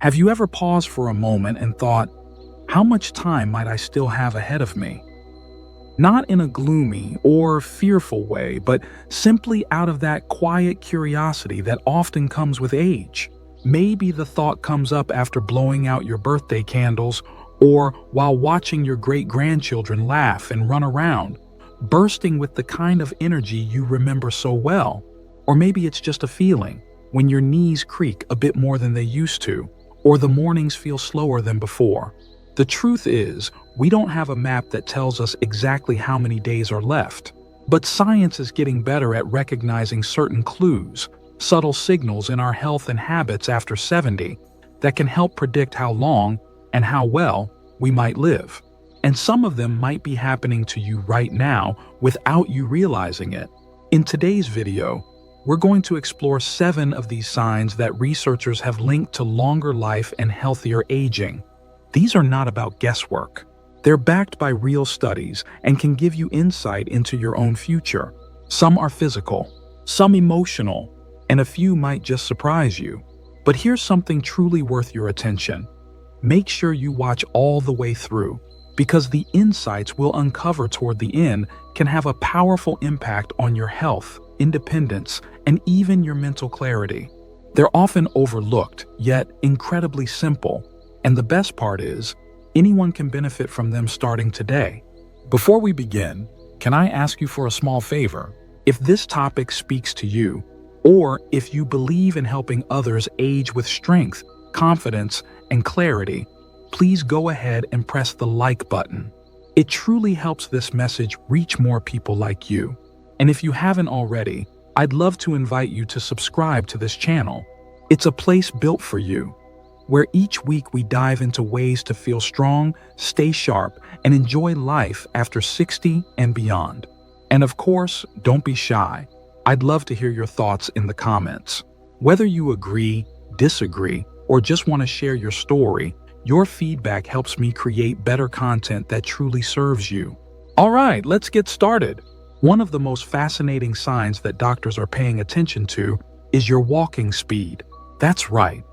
Have you ever paused for a moment and thought, how much time might I still have ahead of me? Not in a gloomy or fearful way, but simply out of that quiet curiosity that often comes with age. Maybe the thought comes up after blowing out your birthday candles or while watching your great-grandchildren laugh and run around, bursting with the kind of energy you remember so well. Or maybe it's just a feeling when your knees creak a bit more than they used to, or the mornings feel slower than before. The truth is, we don't have a map that tells us exactly how many days are left. But science is getting better at recognizing certain clues, subtle signals in our health and habits after 70, that can help predict how long and how well we might live. And some of them might be happening to you right now without you realizing it. In today's video, we're going to explore 7 of these signs that researchers have linked to longer life and healthier aging. These are not about guesswork. They're backed by real studies and can give you insight into your own future. Some are physical, some emotional, and a few might just surprise you. But here's something truly worth your attention. Make sure you watch all the way through, because the insights we'll uncover toward the end can have a powerful impact on your health, independence, and even your mental clarity. They're often overlooked, yet incredibly simple. And the best part is, anyone can benefit from them starting today. Before we begin, can I ask you for a small favor? If this topic speaks to you, or if you believe in helping others age with strength, confidence, and clarity, please go ahead and press the like button. It truly helps this message reach more people like you. And if you haven't already, I'd love to invite you to subscribe to this channel. It's a place built for you, where each week we dive into ways to feel strong, stay sharp, and enjoy life after 60 and beyond. And of course, don't be shy. I'd love to hear your thoughts in the comments. Whether you agree, disagree, or just want to share your story, your feedback helps me create better content that truly serves you. All right, let's get started. One of the most fascinating signs that doctors are paying attention to is your walking speed. That's right.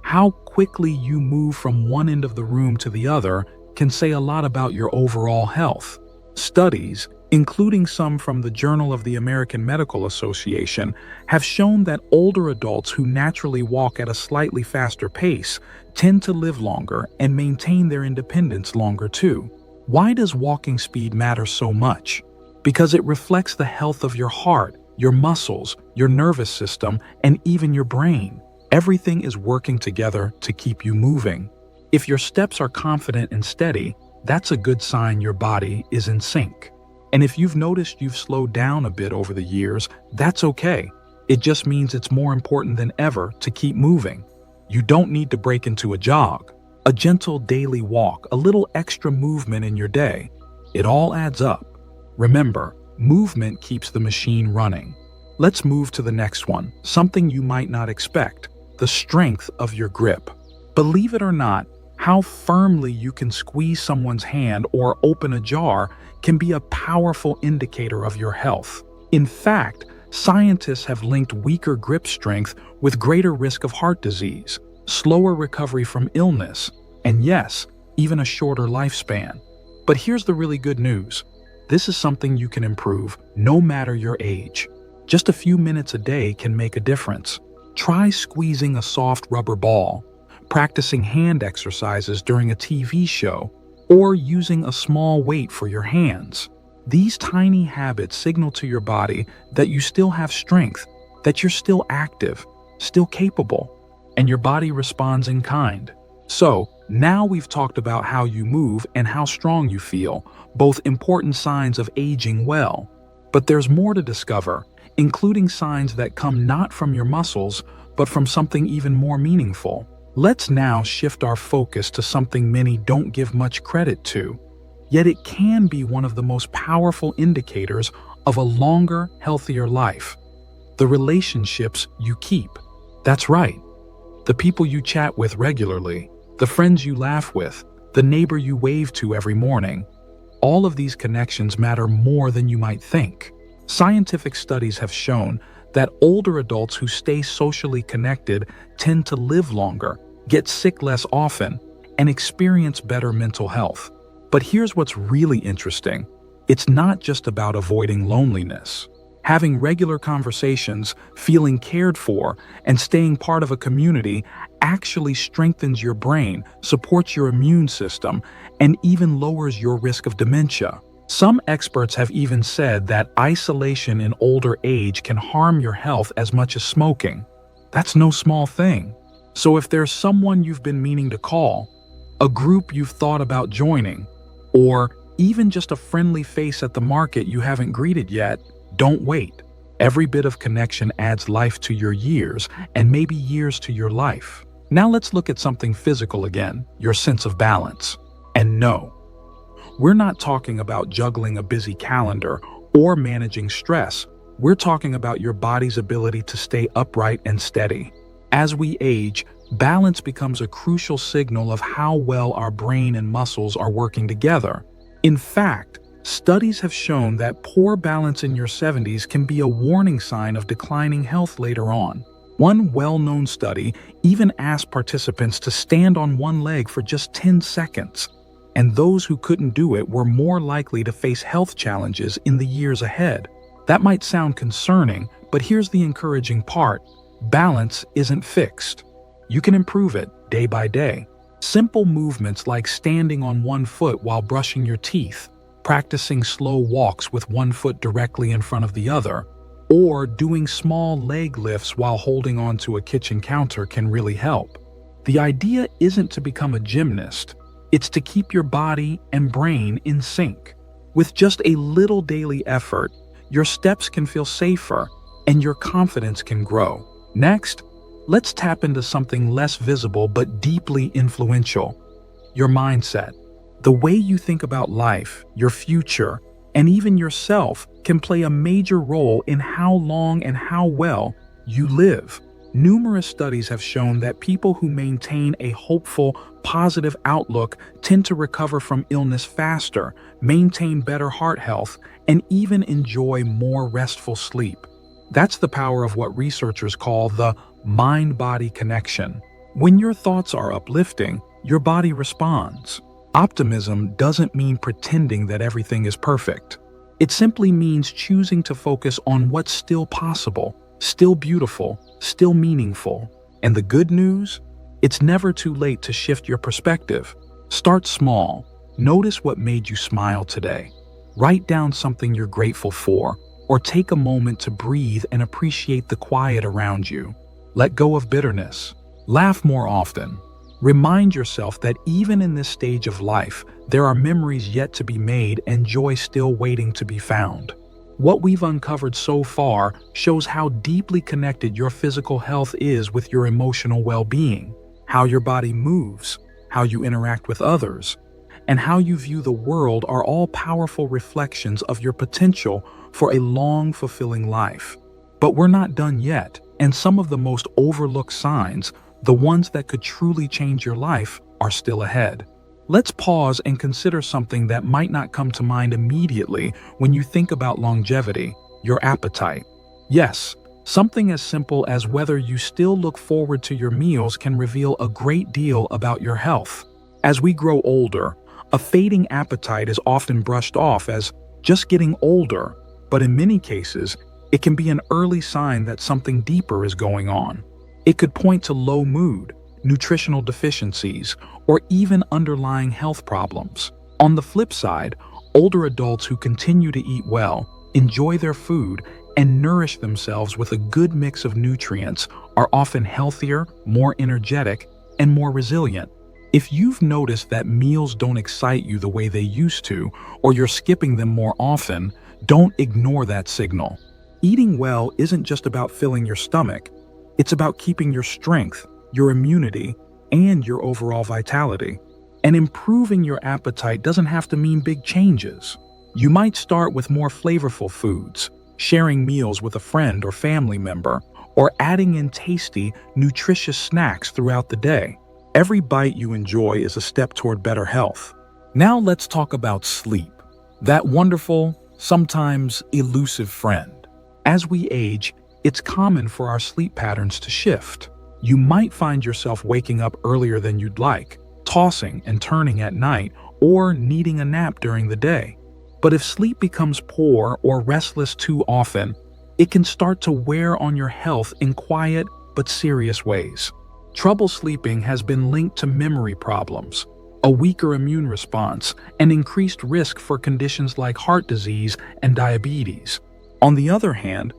How quickly you move from one end of the room to the other can say a lot about your overall health. Studies, including some from the Journal of the American Medical Association, have shown that older adults who naturally walk at a slightly faster pace tend to live longer and maintain their independence longer too. Why does walking speed matter so much? Because it reflects the health of your heart, your muscles, your nervous system, and even your brain. Everything is working together to keep you moving. If your steps are confident and steady, that's a good sign your body is in sync. And if you've noticed you've slowed down a bit over the years, that's okay. It just means it's more important than ever to keep moving. You don't need to break into a jog. A gentle daily walk, a little extra movement in your day, it all adds up. Remember, movement keeps the machine running. Let's move to the next one, something you might not expect: the strength of your grip. Believe it or not, how firmly you can squeeze someone's hand or open a jar can be a powerful indicator of your health. In fact, scientists have linked weaker grip strength with greater risk of heart disease, slower recovery from illness, and yes, even a shorter lifespan. But here's the really good news. This is something you can improve no matter your age. Just a few minutes a day can make a difference. Try squeezing a soft rubber ball, practicing hand exercises during a TV show, or using a small weight for your hands. These tiny habits signal to your body that you still have strength, that you're still active, still capable, and your body responds in kind. So, now we've talked about how you move and how strong you feel, both important signs of aging well. But there's more to discover, including signs that come not from your muscles, but from something even more meaningful. Let's now shift our focus to something many don't give much credit to, yet it can be one of the most powerful indicators of a longer, healthier life: the relationships you keep. That's right. The people you chat with regularly, the friends you laugh with, the neighbor you wave to every morning. All of these connections matter more than you might think. Scientific studies have shown that older adults who stay socially connected tend to live longer get sick less often, and experience better mental health. But here's what's really interesting. It's not just about avoiding loneliness. Having regular conversations, feeling cared for, and staying part of a community actually strengthens your brain, supports your immune system, and even lowers your risk of dementia. Some experts have even said that isolation in older age can harm your health as much as smoking. That's no small thing. So if there's someone you've been meaning to call, a group you've thought about joining, or even just a friendly face at the market you haven't greeted yet, don't wait. Every bit of connection adds life to your years, and maybe years to your life. Now let's look at something physical again, your sense of balance. And no, we're not talking about juggling a busy calendar or managing stress. We're talking about your body's ability to stay upright and steady. As we age, balance becomes a crucial signal of how well our brain and muscles are working together. In fact, studies have shown that poor balance in your 70s can be a warning sign of declining health later on. One well-known study even asked participants to stand on one leg for just 10 seconds, and those who couldn't do it were more likely to face health challenges in the years ahead. That might sound concerning, but here's the encouraging part. Balance isn't fixed. You can improve it day by day. Simple movements like standing on one foot while brushing your teeth, practicing slow walks with one foot directly in front of the other, or doing small leg lifts while holding onto a kitchen counter can really help. The idea isn't to become a gymnast, it's to keep your body and brain in sync. With just a little daily effort, your steps can feel safer and your confidence can grow. Next, let's tap into something less visible but deeply influential: your mindset. The way you think about life, your future, and even yourself can play a major role in how long and how well you live. Numerous studies have shown that people who maintain a hopeful, positive outlook tend to recover from illness faster, maintain better heart health, and even enjoy more restful sleep. That's the power of what researchers call the mind-body connection. When your thoughts are uplifting, your body responds. Optimism doesn't mean pretending that everything is perfect. It simply means choosing to focus on what's still possible, still beautiful, still meaningful. And the good news? It's never too late to shift your perspective. Start small. Notice what made you smile today. Write down something you're grateful for, or take a moment to breathe and appreciate the quiet around you. Let go of bitterness. Laugh more often. Remind yourself that even in this stage of life, there are memories yet to be made and joy still waiting to be found. What we've uncovered so far shows how deeply connected your physical health is with your emotional well-being, how your body moves, how you interact with others, and how you view the world are all powerful reflections of your potential for a long, fulfilling life. But we're not done yet, and some of the most overlooked signs, the ones that could truly change your life, are still ahead. Let's pause and consider something that might not come to mind immediately when you think about longevity: your appetite. Yes, something as simple as whether you still look forward to your meals can reveal a great deal about your health. As we grow older, a fading appetite is often brushed off as just getting older, but in many cases, it can be an early sign that something deeper is going on. It could point to low mood, nutritional deficiencies, or even underlying health problems. On the flip side, older adults who continue to eat well, enjoy their food, and nourish themselves with a good mix of nutrients are often healthier, more energetic, and more resilient. If you've noticed that meals don't excite you the way they used to, or you're skipping them more often, don't ignore that signal. Eating well isn't just about filling your stomach. It's about keeping your strength, your immunity, and your overall vitality. And improving your appetite doesn't have to mean big changes. You might start with more flavorful foods, sharing meals with a friend or family member, or adding in tasty, nutritious snacks throughout the day. Every bite you enjoy is a step toward better health. Now let's talk about sleep, that wonderful, sometimes elusive friend. As we age, it's common for our sleep patterns to shift. You might find yourself waking up earlier than you'd like, tossing and turning at night, or needing a nap during the day. But if sleep becomes poor or restless too often, it can start to wear on your health in quiet but serious ways. Trouble sleeping has been linked to memory problems, a weaker immune response, and increased risk for conditions like heart disease and diabetes. On the other hand,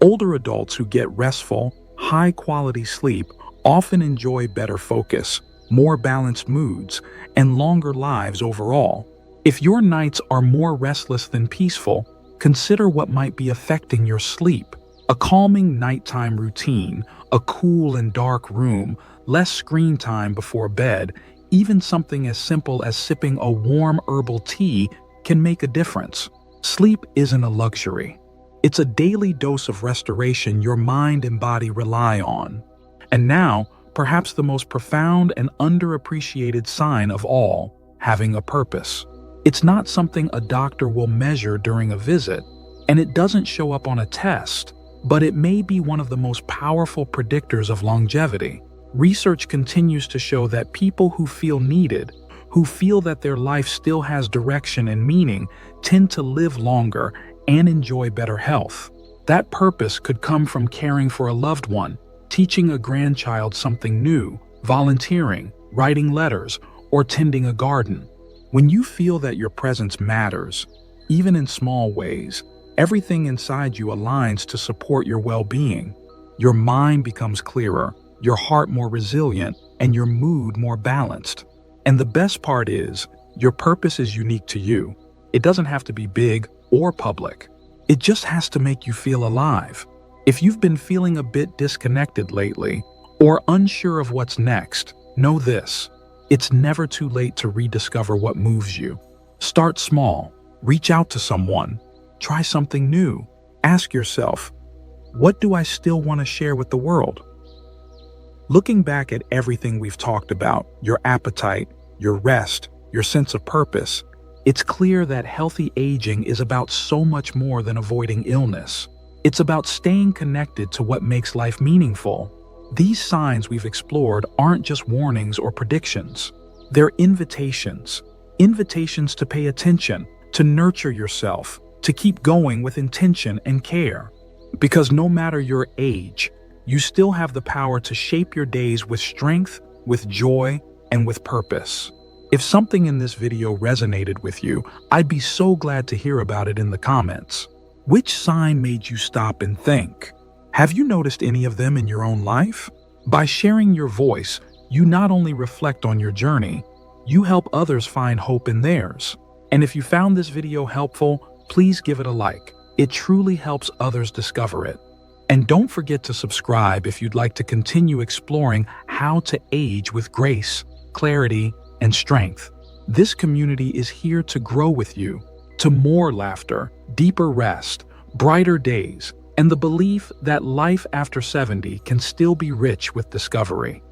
older adults who get restful, high-quality sleep often enjoy better focus, more balanced moods, and longer lives overall. If your nights are more restless than peaceful, consider what might be affecting your sleep. A calming nighttime routine, a cool and dark room, less screen time before bed, even something as simple as sipping a warm herbal tea can make a difference. Sleep isn't a luxury. It's a daily dose of restoration your mind and body rely on. And now, perhaps the most profound and underappreciated sign of all, having a purpose. It's not something a doctor will measure during a visit, and it doesn't show up on a test, but it may be one of the most powerful predictors of longevity. Research continues to show that people who feel needed, who feel that their life still has direction and meaning, tend to live longer and enjoy better health. That purpose could come from caring for a loved one, teaching a grandchild something new, volunteering, writing letters, or tending a garden. When you feel that your presence matters, even in small ways, everything inside you aligns to support your well-being. Your mind becomes clearer, your heart more resilient, and your mood more balanced. And the best part is, your purpose is unique to you. It doesn't have to be big or public. It just has to make you feel alive. If you've been feeling a bit disconnected lately, or unsure of what's next, know this: it's never too late to rediscover what moves you. Start small, reach out to someone, try something new. Ask yourself, what do I still want to share with the world? Looking back at everything we've talked about, your appetite, your rest, your sense of purpose, it's clear that healthy aging is about so much more than avoiding illness. It's about staying connected to what makes life meaningful. These signs we've explored aren't just warnings or predictions. They're invitations. Invitations to pay attention, to nurture yourself, to keep going with intention and care. Because no matter your age, you still have the power to shape your days with strength, with joy, and with purpose. If something in this video resonated with you, I'd be so glad to hear about it in the comments. Which sign made you stop and think? Have you noticed any of them in your own life? By sharing your voice, you not only reflect on your journey, you help others find hope in theirs. And if you found this video helpful, please give it a like. It truly helps others discover it. And don't forget to subscribe if you'd like to continue exploring how to age with grace, clarity, and strength. This community is here to grow with you, to more laughter, deeper rest, brighter days, and the belief that life after 70 can still be rich with discovery.